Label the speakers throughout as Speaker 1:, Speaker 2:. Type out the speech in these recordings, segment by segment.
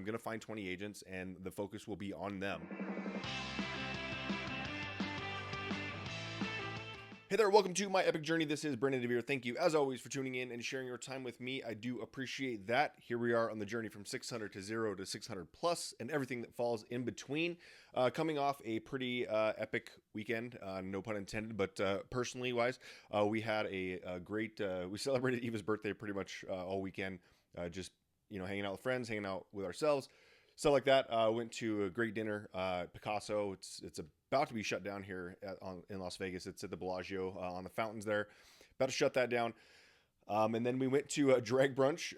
Speaker 1: I'm going to find 20 agents and the focus will be on them. Hey there, welcome to my epic journey. This is Brandon DeVere. Thank you, as always, for tuning in and sharing your time with me. I do appreciate that. Here we are on the journey from 600 to 0 to 600 plus and everything that falls in between. Coming off a pretty epic weekend, no pun intended, but personally wise, we had a great, we celebrated Eva's birthday pretty much all weekend, just, hanging out with friends, hanging out with ourselves, stuff like that. Went to a great dinner, Picasso. It's about to be shut down here in Las Vegas. It's at the Bellagio on the fountains there. About to shut that down. And then we went to a drag brunch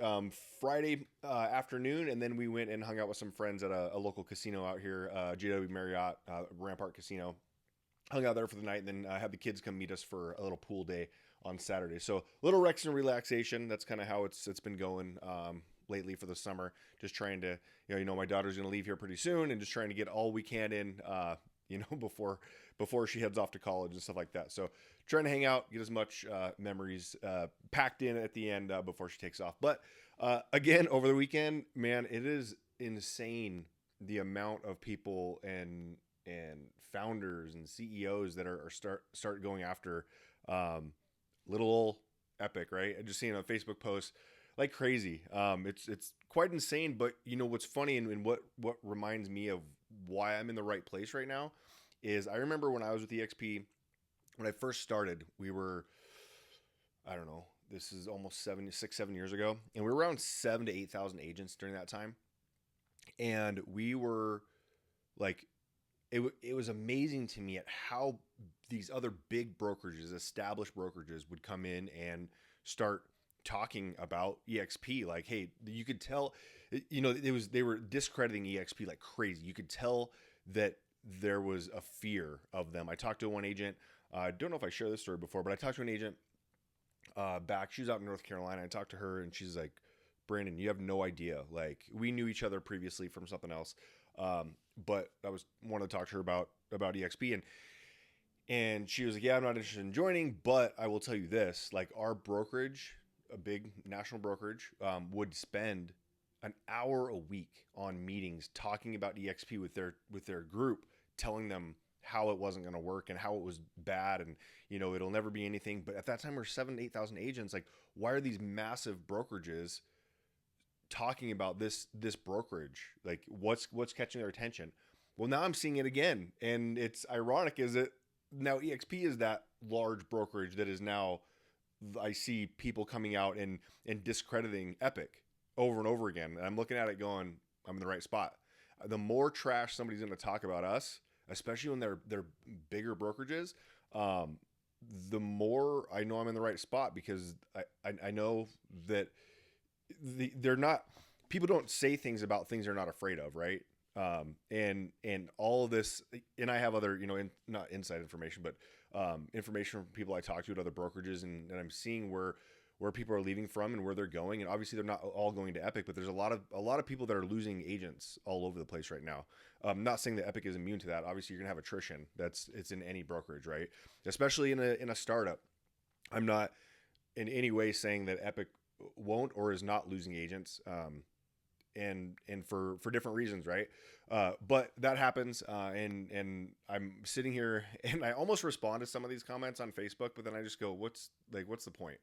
Speaker 1: Friday afternoon, and then we went and hung out with some friends at a local casino out here, JW Marriott, Rampart Casino. Hung out there for the night, and then had the kids come meet us for a little pool day on Saturday. So a little Rex and relaxation. That's kind of how it's been going lately for the summer. Just trying to, my daughter's going to leave here pretty soon, and just trying to get all we can in, before she heads off to college and stuff like that. So trying to hang out, get as much memories packed in at the end before she takes off. But again, over the weekend, man, it is insane the amount of people and founders and CEOs that are start going after little old Epic, right? I just seen a Facebook post like crazy. It's quite insane, but what's funny and what reminds me of why I'm in the right place right now is I remember when I was with EXP, when I first started, we were, I don't know, this is almost 7 years ago, and we were around 7,000 to 8,000 agents during that time. And we were like, it was amazing to me at how these other big brokerages, established brokerages, would come in and start talking about EXP. Like, hey, you could tell, they were discrediting EXP like crazy. You could tell that there was a fear of them. I talked to one agent. I don't know if I shared this story before, but I talked to an agent back. She was out in North Carolina. I talked to her, and she's like, Brandon, you have no idea. Like, we knew each other previously from something else, but I wanted to talk to her about EXP, and she was like, yeah, I'm not interested in joining, but I will tell you this: like, our brokerage, a big national brokerage, would spend an hour a week on meetings talking about EXP with their group, telling them how it wasn't going to work and how it was bad, and it'll never be anything. But at that time, we're 7,000 to 8,000 agents. Like, why are these massive brokerages talking about this brokerage? Like, what's catching their attention? Well, now I'm seeing it again, and it's ironic is that now EXP is that large brokerage that is now, I see people coming out and discrediting Epic over and over again. And I'm looking at it going, I'm in the right spot. The more trash somebody's going to talk about us, especially when they're bigger brokerages, the more I know I'm in the right spot, because I know that they're not, people don't say things about things they're not afraid of, right? And all of this, and I have other, not inside information, but information from people I talk to at other brokerages, and I'm seeing where people are leaving from and where they're going. And obviously they're not all going to Epic, but there's a lot of people that are losing agents all over the place right now. I'm not saying that Epic is immune to that. Obviously you're gonna have attrition. It's in any brokerage, right? Especially in a startup. I'm not in any way saying that Epic won't or is not losing agents. And for different reasons, right? But that happens, and I'm sitting here and I almost respond to some of these comments on Facebook, but then I just go, what's the point?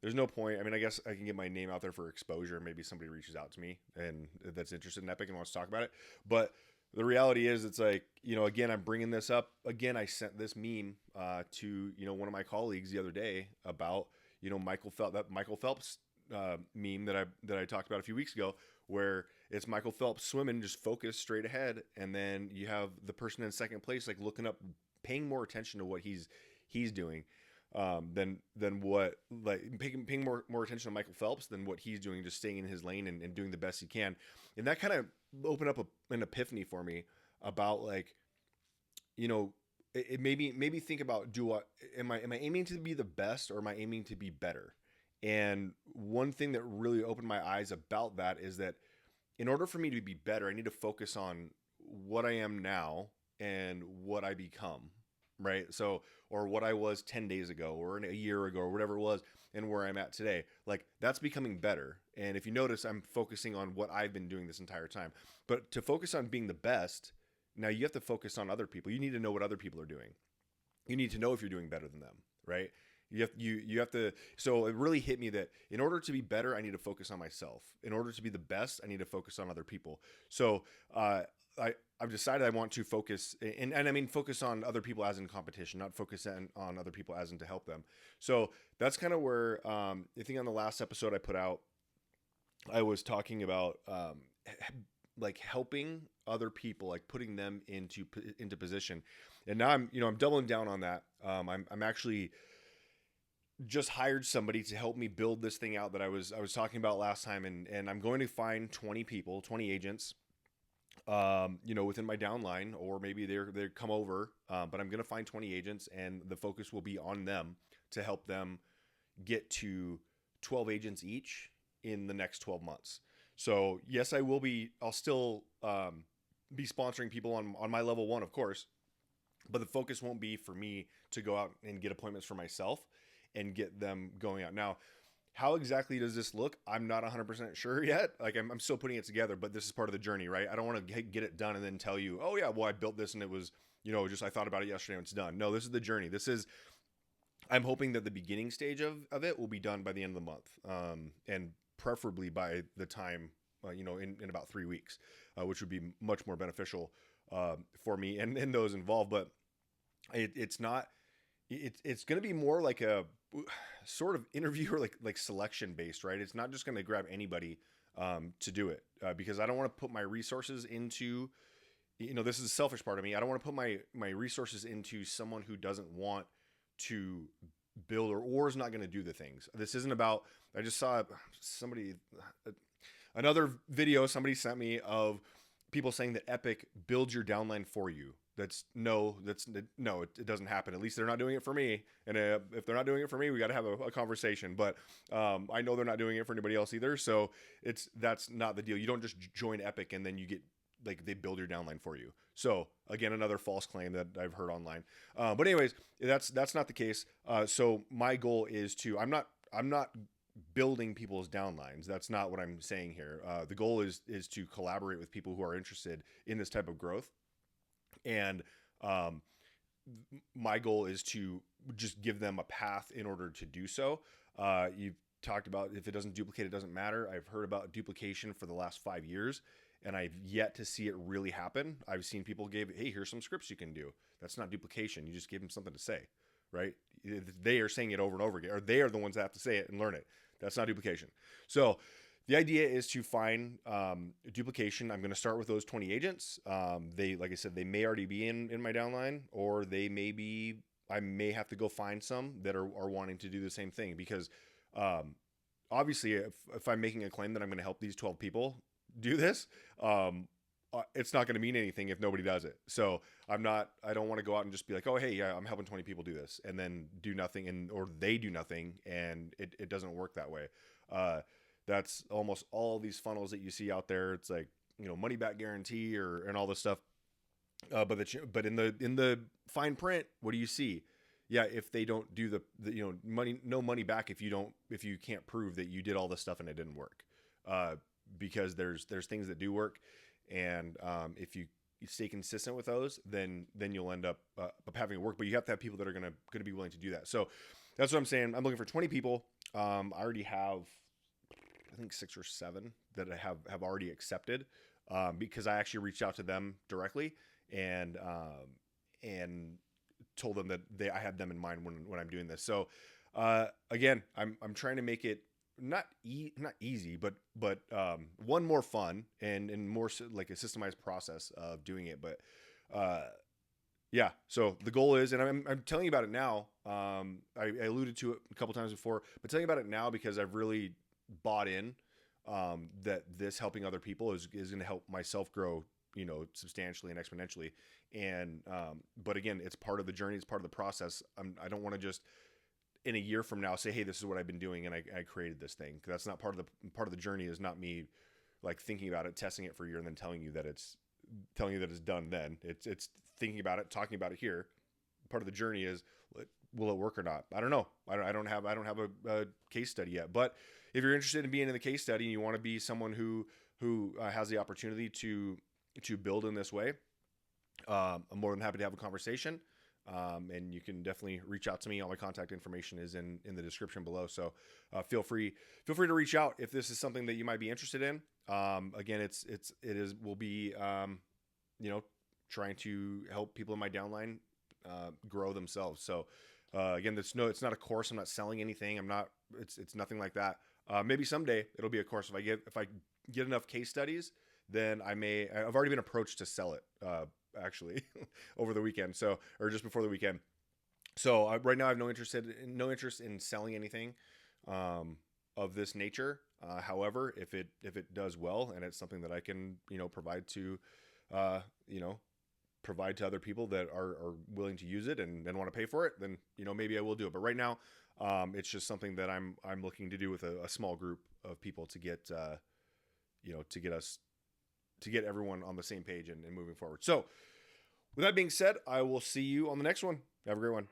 Speaker 1: There's no point. I mean, I guess I can get my name out there for exposure. Maybe somebody reaches out to me and that's interested in Epic and wants to talk about it. But the reality is, it's like, again, I'm bringing this up. Again, I sent this meme to, one of my colleagues the other day about, Michael Phelps meme that I talked about a few weeks ago, where it's Michael Phelps swimming, just focused straight ahead. And then you have the person in second place, like looking up, paying more attention to what he's doing. Than what, like, paying more attention to Michael Phelps than what he's doing, just staying in his lane and doing the best he can. And that kind of opened up an epiphany for me about, like, it made me think about, am I aiming to be the best, or am I aiming to be better? And one thing that really opened my eyes about that is that in order for me to be better, I need to focus on what I am now and what I become, right? So, or what I was 10 days ago or a year ago or whatever it was, and where I'm at today. Like, that's becoming better. And if you notice, I'm focusing on what I've been doing this entire time. But to focus on being the best, now you have to focus on other people. You need to know what other people are doing. You need to know if you're doing better than them, right? You have to. So it really hit me that in order to be better, I need to focus on myself. In order to be the best, I need to focus on other people. So I've decided I want to focus, and I mean focus on other people as in competition, not focus on other people as in to help them. So that's kind of where I think on the last episode I put out, I was talking about like helping other people, like putting them into position. And now I'm doubling down on that. I'm actually just hired somebody to help me build this thing out that I was talking about last time, and I'm going to find 20 people, 20 agents, within my downline, or maybe they come over, but I'm going to find 20 agents, and the focus will be on them to help them get to 12 agents each in the next 12 months. So yes, I'll still be sponsoring people on my level 1, of course, but the focus won't be for me to go out and get appointments for myself and get them going out. Now, how exactly does this look? I'm not 100% sure yet. Like I'm still putting it together, but this is part of the journey, right? I don't want to get it done and then tell you, oh yeah, well I built this and it was, just I thought about it yesterday and it's done. No, this is the journey. I'm hoping that the beginning stage of it will be done by the end of the month, and preferably by the time, in about 3 weeks, which would be much more beneficial for me and those involved. But it's not. It's going to be more like a sort of interview or like selection based, right? It's not just going to grab anybody to do it, because I don't want to put my resources into, this is a selfish part of me. I don't want to put my resources into someone who doesn't want to build or is not going to do the things. This isn't about, I just saw another video somebody sent me of people saying that Epique builds your downline for you. No, it doesn't happen. At least they're not doing it for me. And if they're not doing it for me, we got to have a conversation. But I know they're not doing it for anybody else either. So that's not the deal. You don't just join Epique and then you get, like, they build your downline for you. So again, another false claim that I've heard online. But anyways, that's not the case. So my goal is I'm not building people's downlines. That's not what I'm saying here. The goal is to collaborate with people who are interested in this type of growth. And my goal is to just give them a path in order to do so. You've talked about if it doesn't duplicate, it doesn't matter. I've heard about duplication for the last 5 years, and I've yet to see it really happen. I've seen people hey, here's some scripts you can do. That's not duplication. You just give them something to say, right? They are saying it over and over again, or they are the ones that have to say it and learn it. That's not duplication. So the idea is to find duplication. I'm going to start with those 20 agents. Like I said, they may already be in my downline, or I may have to go find some that are wanting to do the same thing, because obviously if I'm making a claim that I'm going to help these 12 people do this, it's not going to mean anything if nobody does it. So I don't want to go out and just be like, oh, hey, yeah, I'm helping 20 people do this, and then do nothing, or they do nothing, and it doesn't work that way. That's almost all these funnels that you see out there. It's like, money back guarantee and all this stuff. But in the fine print, what do you see? Yeah, if they don't do the no money back if you can't prove that you did all this stuff and it didn't work. Because there's things that do work, and if you stay consistent with those, then you'll end up having it work. But you have to have people that are gonna be willing to do that. So that's what I'm saying. I'm looking for 20 people. I already have, I think 6 or 7 that I have already accepted, because I actually reached out to them directly and told them that I had them in mind when I'm doing this. So again, I'm trying to make it not easy, but one, more fun and more like a systemized process of doing it. But yeah, so the goal is, and I'm telling you about it now. I alluded to it a couple times before, but telling you about it now because I've really bought in that this helping other people is going to help myself grow, substantially and exponentially. And but again, it's part of the journey, it's part of the process. I don't want to just in a year from now say, hey, this is what I've been doing and I created this thing. That's not part of the journey. Is not me like thinking about it, testing it for a year, and then telling you that it's done. Then it's thinking about it, talking about it here, part of the journey is, will it work or not? I don't know. I don't have a case study yet. But if you're interested in being in the case study and you want to be someone who has the opportunity to build in this way, I'm more than happy to have a conversation. And you can definitely reach out to me. All my contact information is in the description below. So feel free to reach out if this is something that you might be interested in. Again, we'll be trying to help people in my downline grow themselves. So again, it's not a course. I'm not selling anything. It's nothing like that. Maybe someday it'll be a course. If I get enough case studies, then I've already been approached to sell it. Actually over the weekend. Or just before the weekend. So right now I have no interest in selling anything of this nature. However, if it does well and it's something that I can, provide to other people that are willing to use it and want to pay for it, then, maybe I will do it. But right now, it's just something that I'm looking to do with a small group of people to get everyone on the same page and moving forward. So with that being said, I will see you on the next one. Have a great one.